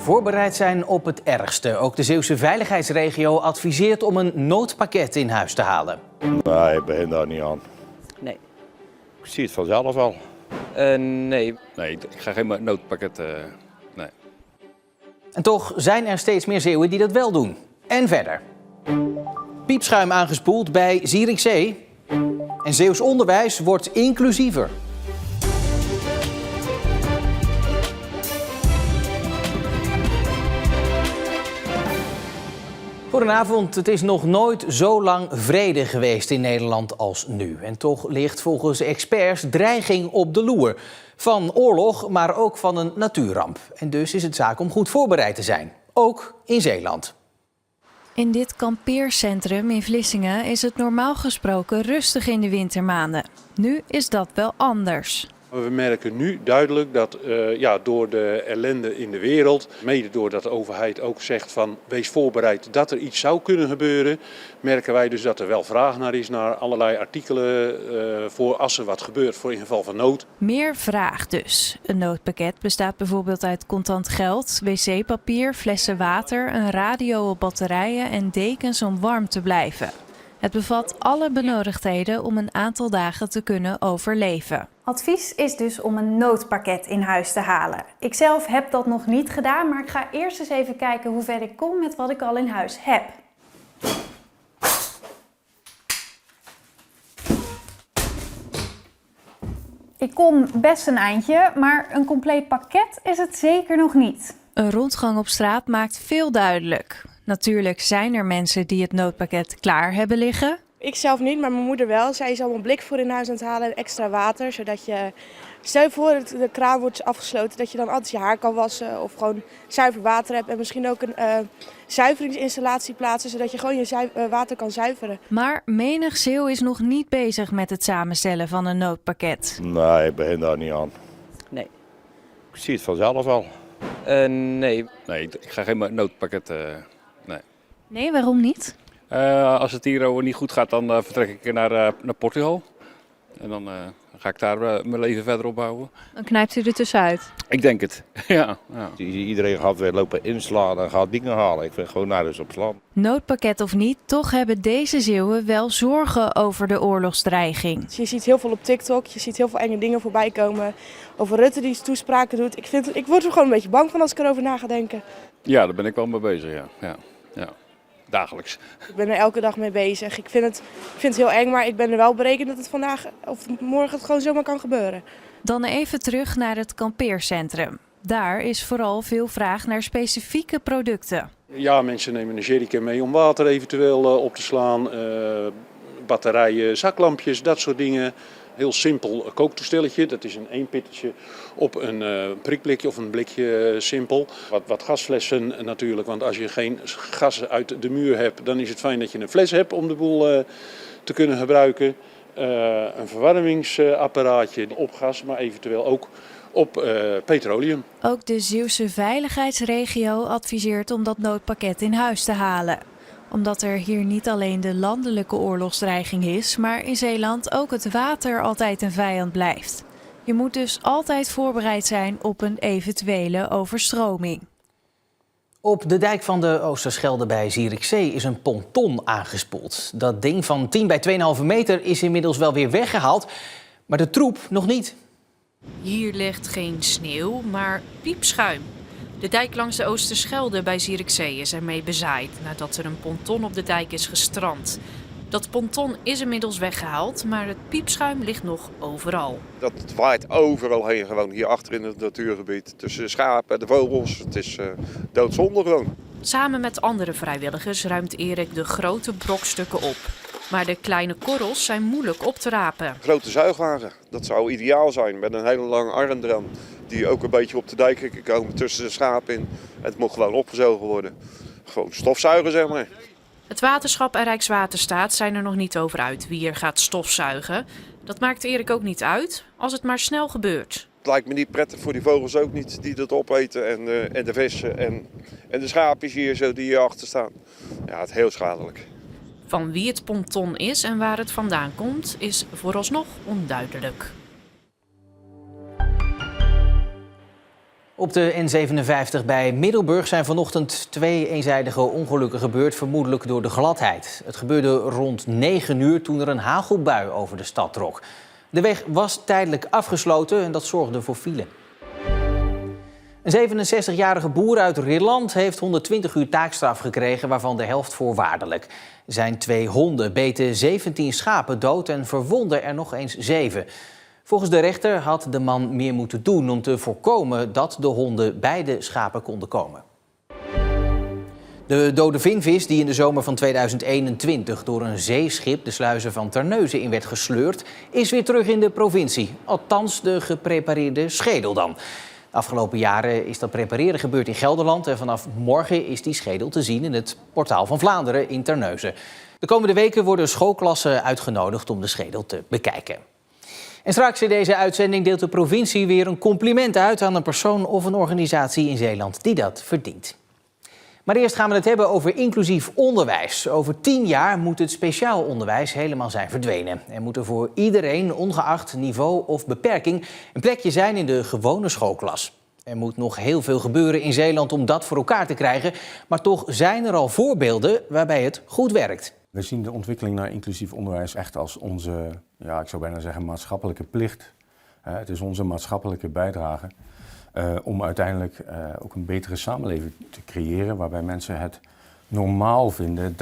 Voorbereid zijn op het ergste. Ook de Zeeuwse veiligheidsregio adviseert om een noodpakket in huis te halen. Nee, ik begin daar niet aan. Nee. Ik zie het vanzelf wel. Nee. Nee, ik ga geen noodpakket. Nee. En toch zijn er steeds meer Zeeuwen die dat wel doen. En verder. Piepschuim aangespoeld bij Zierikzee. En Zeeuws onderwijs wordt inclusiever. Goedenavond. Het is nog nooit zo lang vrede geweest in Nederland als nu. En toch ligt volgens experts dreiging op de loer. Van oorlog, maar ook van een natuurramp. En dus is het zaak om goed voorbereid te zijn. Ook in Zeeland. In dit kampeercentrum in Vlissingen is het normaal gesproken rustig in de wintermaanden. Nu is dat wel anders. We merken nu duidelijk dat door de ellende in de wereld, mede doordat de overheid ook zegt van wees voorbereid dat er iets zou kunnen gebeuren, merken wij dus dat er wel vraag naar is naar allerlei artikelen voor als er wat gebeurt voor in geval van nood. Meer vraag dus. Een noodpakket bestaat bijvoorbeeld uit contant geld, wc-papier, flessen water, een radio op batterijen en dekens om warm te blijven. Het bevat alle benodigdheden om een aantal dagen te kunnen overleven. Advies is dus om een noodpakket in huis te halen. Ik zelf heb dat nog niet gedaan, maar ik ga eerst eens even kijken hoe ver ik kom met wat ik al in huis heb. Ik kom best een eindje, maar een compleet pakket is het zeker nog niet. Een rondgang op straat maakt veel duidelijk. Natuurlijk zijn er mensen die het noodpakket klaar hebben liggen. Ik zelf niet, maar mijn moeder wel. Zij is allemaal blik voor in huis aan het halen en extra water. Zodat je, stel je voor dat de kraan wordt afgesloten, dat je dan altijd je haar kan wassen. Of gewoon zuiver water hebt. En misschien ook een zuiveringsinstallatie plaatsen, zodat je gewoon je water kan zuiveren. Maar menig Zeeuw is nog niet bezig met het samenstellen van een noodpakket. Nee, ik begin daar niet aan. Nee. Ik zie het vanzelf wel. Nee. Nee, ik ga geen noodpakket. Nee, waarom niet? Als het hier niet goed gaat, dan vertrek ik naar Portugal. En dan ga ik daar mijn leven verder opbouwen. Dan knijpt u er tussenuit. Ik denk het, ja. Iedereen gaat weer lopen inslaan en gaat dingen halen. Ik vind gewoon nergens op slaan. Noodpakket of niet, toch hebben deze Zeeuwen wel zorgen over de oorlogsdreiging. Je ziet heel veel op TikTok, je ziet heel veel enge dingen voorbij komen. Over Rutte die toespraken doet. Ik word er gewoon een beetje bang van als ik erover na ga denken. Ja, daar ben ik wel mee bezig, ja. Dagelijks. Ik ben er elke dag mee bezig. Ik vind het heel eng, maar ik ben er wel berekend dat het vandaag of morgen het gewoon zomaar kan gebeuren. Dan even terug naar het kampeercentrum. Daar is vooral veel vraag naar specifieke producten. Ja, mensen nemen een jerrycan mee om water eventueel op te slaan. Batterijen, zaklampjes, dat soort dingen. Heel simpel kooktoestelletje, dat is een eenpittertje op een prikblikje of een blikje simpel. Wat gasflessen natuurlijk, want als je geen gas uit de muur hebt, dan is het fijn dat je een fles hebt om de boel te kunnen gebruiken. Een verwarmingsapparaatje op gas, maar eventueel ook op petroleum. Ook de Zeeuwse veiligheidsregio adviseert om dat noodpakket in huis te halen. Omdat er hier niet alleen de landelijke oorlogsdreiging is, maar in Zeeland ook het water altijd een vijand blijft. Je moet dus altijd voorbereid zijn op een eventuele overstroming. Op de dijk van de Oosterschelde bij Zierikzee is een ponton aangespoeld. Dat ding van 10 bij 2,5 meter is inmiddels wel weer weggehaald, maar de troep nog niet. Hier ligt geen sneeuw, maar piepschuim. De dijk langs de Oosterschelde bij Zierikzee is ermee bezaaid nadat er een ponton op de dijk is gestrand. Dat ponton is inmiddels weggehaald, maar het piepschuim ligt nog overal. Dat waait overal heen, gewoon hier achter in het natuurgebied. Tussen de schapen en de vogels. Het is doodzonde gewoon. Samen met andere vrijwilligers ruimt Erik de grote brokstukken op. Maar de kleine korrels zijn moeilijk op te rapen. Grote zuigwagen, dat zou ideaal zijn met een hele lange arm eraan. Die ook een beetje op de dijk kan komen tussen de schapen in. Het moet gewoon opgezogen worden. Gewoon stofzuigen, zeg maar. Het waterschap en Rijkswaterstaat zijn er nog niet over uit wie er gaat stofzuigen. Dat maakt Erik ook niet uit, als het maar snel gebeurt. Het lijkt me niet prettig voor die vogels ook niet, die dat opeten. En de vissen en de schaapjes hier zo die hierachter staan. Ja, het is heel schadelijk. Van wie het ponton is en waar het vandaan komt, is vooralsnog onduidelijk. Op de N57 bij Middelburg zijn vanochtend 2 eenzijdige ongelukken gebeurd, vermoedelijk door de gladheid. Het gebeurde rond 9 uur toen er een hagelbui over de stad trok. De weg was tijdelijk afgesloten en dat zorgde voor file. Een 67-jarige boer uit Rilland heeft 120 uur taakstraf gekregen, waarvan de helft voorwaardelijk. Zijn 2 honden beten 17 schapen dood en verwonden er nog eens 7. Volgens de rechter had de man meer moeten doen om te voorkomen dat de honden bij de schapen konden komen. De dode vinvis die in de zomer van 2021 door een zeeschip de sluizen van Terneuzen in werd gesleurd, is weer terug in de provincie. Althans de geprepareerde schedel dan. De afgelopen jaren is dat prepareren gebeurd in Gelderland en vanaf morgen is die schedel te zien in het Portaal van Vlaanderen in Terneuzen. De komende weken worden schoolklassen uitgenodigd om de schedel te bekijken. En straks in deze uitzending deelt de provincie weer een compliment uit aan een persoon of een organisatie in Zeeland die dat verdient. Maar eerst gaan we het hebben over inclusief onderwijs. Over 10 jaar moet het speciaal onderwijs helemaal zijn verdwenen. Er moet er voor iedereen, ongeacht niveau of beperking, een plekje zijn in de gewone schoolklas. Er moet nog heel veel gebeuren in Zeeland om dat voor elkaar te krijgen. Maar toch zijn er al voorbeelden waarbij het goed werkt. We zien de ontwikkeling naar inclusief onderwijs echt als onze, ik zou bijna zeggen, maatschappelijke plicht. Het is onze maatschappelijke bijdrage om uiteindelijk ook een betere samenleving te creëren, waarbij mensen het normaal vinden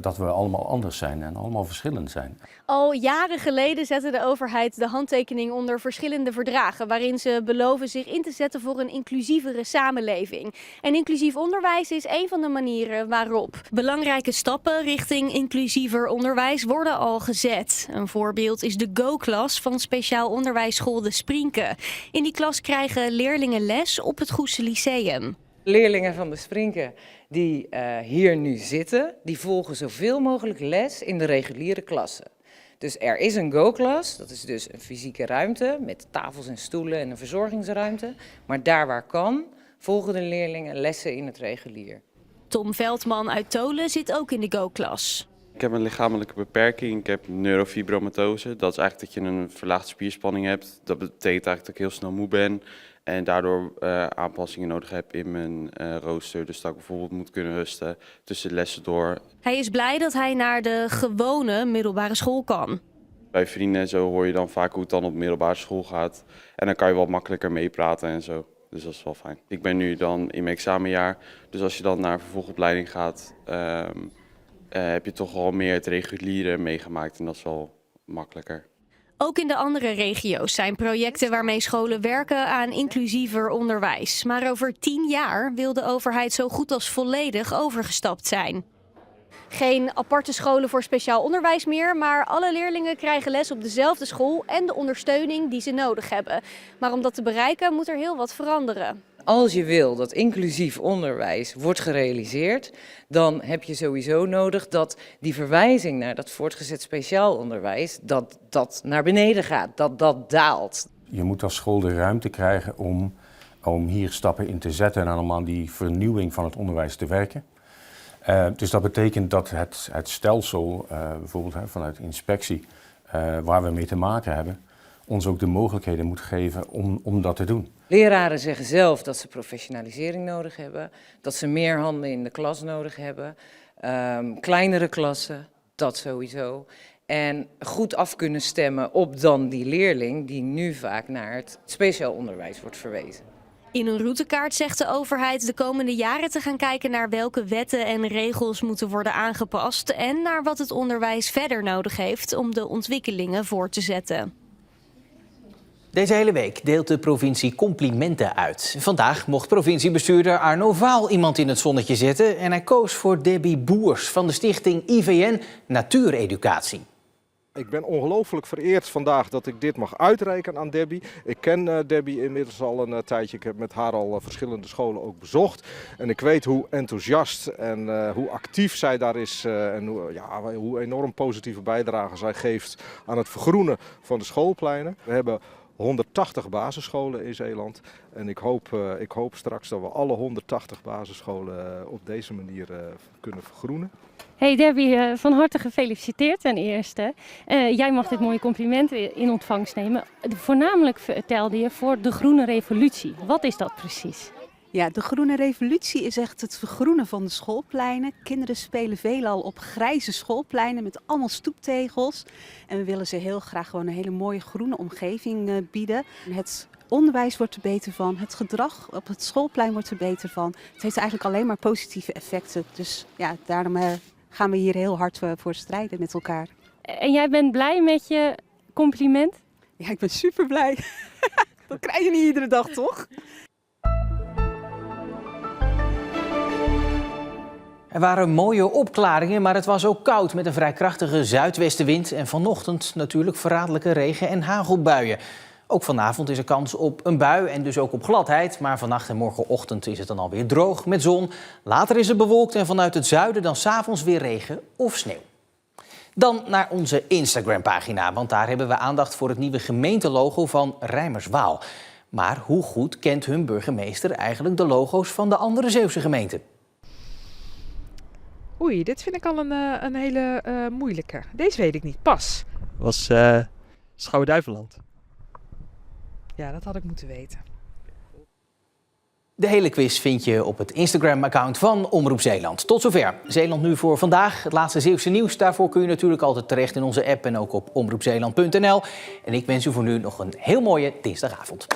dat we allemaal anders zijn en allemaal verschillend zijn. Al jaren geleden zette de overheid de handtekening onder verschillende verdragen, waarin ze beloven zich in te zetten voor een inclusievere samenleving. En inclusief onderwijs is een van de manieren waarop. Belangrijke stappen richting inclusiever onderwijs worden al gezet. Een voorbeeld is de Go-klas van speciaal onderwijsschool De Sprinke. In die klas krijgen leerlingen les op het Goese Lyceum. Leerlingen van De Sprinke die hier nu zitten, die volgen zoveel mogelijk les in de reguliere klassen. Dus er is een Go-klas, dat is dus een fysieke ruimte met tafels en stoelen en een verzorgingsruimte. Maar daar waar kan, volgen de leerlingen lessen in het regulier. Tom Veldman uit Tolen zit ook in de Go-klas. Ik heb een lichamelijke beperking, ik heb neurofibromatose. Dat is eigenlijk dat je een verlaagde spierspanning hebt. Dat betekent eigenlijk dat ik heel snel moe ben. En daardoor aanpassingen nodig heb in mijn rooster. Dus dat ik bijvoorbeeld moet kunnen rusten tussen lessen door. Hij is blij dat hij naar de gewone middelbare school kan. Bij vrienden en zo hoor je dan vaak hoe het dan op middelbare school gaat. En dan kan je wat makkelijker meepraten en zo. Dus dat is wel fijn. Ik ben nu dan in mijn examenjaar. Dus als je dan naar een vervolgopleiding gaat, heb je toch wel meer het reguliere meegemaakt. En dat is wel makkelijker. Ook in de andere regio's zijn projecten waarmee scholen werken aan inclusiever onderwijs. Maar over 10 jaar wil de overheid zo goed als volledig overgestapt zijn. Geen aparte scholen voor speciaal onderwijs meer, maar alle leerlingen krijgen les op dezelfde school en de ondersteuning die ze nodig hebben. Maar om dat te bereiken moet er heel wat veranderen. Als je wil dat inclusief onderwijs wordt gerealiseerd, dan heb je sowieso nodig dat die verwijzing naar dat voortgezet speciaal onderwijs, dat naar beneden gaat, dat daalt. Je moet als school de ruimte krijgen om hier stappen in te zetten en aan die vernieuwing van het onderwijs te werken. Dus dat betekent dat het stelsel, bijvoorbeeld vanuit inspectie, waar we mee te maken hebben, ons ook de mogelijkheden moet geven om dat te doen. Leraren zeggen zelf dat ze professionalisering nodig hebben, dat ze meer handen in de klas nodig hebben, kleinere klassen, dat sowieso. En goed af kunnen stemmen op dan die leerling die nu vaak naar het speciaal onderwijs wordt verwezen. In een routekaart zegt de overheid de komende jaren te gaan kijken naar welke wetten en regels moeten worden aangepast en naar wat het onderwijs verder nodig heeft om de ontwikkelingen voort te zetten. Deze hele week deelt de provincie complimenten uit. Vandaag mocht provinciebestuurder Arno Vaal iemand in het zonnetje zetten en hij koos voor Debbie Boers van de stichting IVN Natuureducatie. Ik ben ongelooflijk vereerd vandaag dat ik dit mag uitreiken aan Debbie. Ik ken Debbie inmiddels al een tijdje. Ik heb met haar al verschillende scholen ook bezocht. En ik weet hoe enthousiast en hoe actief zij daar is. En hoe enorm positieve bijdrage zij geeft aan het vergroenen van de schoolpleinen. We hebben 180 basisscholen in Zeeland. En ik hoop straks dat we alle 180 basisscholen op deze manier kunnen vergroenen. Hey Debbie, van harte gefeliciteerd ten eerste. Jij mag dit mooie compliment in ontvangst nemen. Voornamelijk vertelde je voor de groene revolutie. Wat is dat precies? Ja, de groene revolutie is echt het vergroenen van de schoolpleinen. Kinderen spelen veelal op grijze schoolpleinen met allemaal stoeptegels. En we willen ze heel graag gewoon een hele mooie groene omgeving bieden. Het onderwijs wordt er beter van, het gedrag op het schoolplein wordt er beter van. Het heeft eigenlijk alleen maar positieve effecten. Dus ja, daarom gaan we hier heel hard voor strijden met elkaar. En jij bent blij met je compliment? Ja, ik ben super blij. Dat krijg je niet iedere dag, toch? Er waren mooie opklaringen, maar het was ook koud met een vrij krachtige zuidwestenwind. En vanochtend natuurlijk verraderlijke regen- en hagelbuien. Ook vanavond is er kans op een bui en dus ook op gladheid. Maar vannacht en morgenochtend is het dan alweer droog met zon. Later is het bewolkt en vanuit het zuiden dan 's avonds weer regen of sneeuw. Dan naar onze Instagram-pagina, want daar hebben we aandacht voor het nieuwe gemeentelogo van Rijmerswaal. Maar hoe goed kent hun burgemeester eigenlijk de logo's van de andere Zeeuwse gemeenten? Oei, dit vind ik al een hele moeilijke. Deze weet ik niet. Pas. Was Schouwen-Duiveland. Ja, dat had ik moeten weten. De hele quiz vind je op het Instagram-account van Omroep Zeeland. Tot zover. Zeeland nu voor vandaag. Het laatste Zeeuwse nieuws. Daarvoor kun je natuurlijk altijd terecht in onze app en ook op omroepzeeland.nl. En ik wens u voor nu nog een heel mooie dinsdagavond.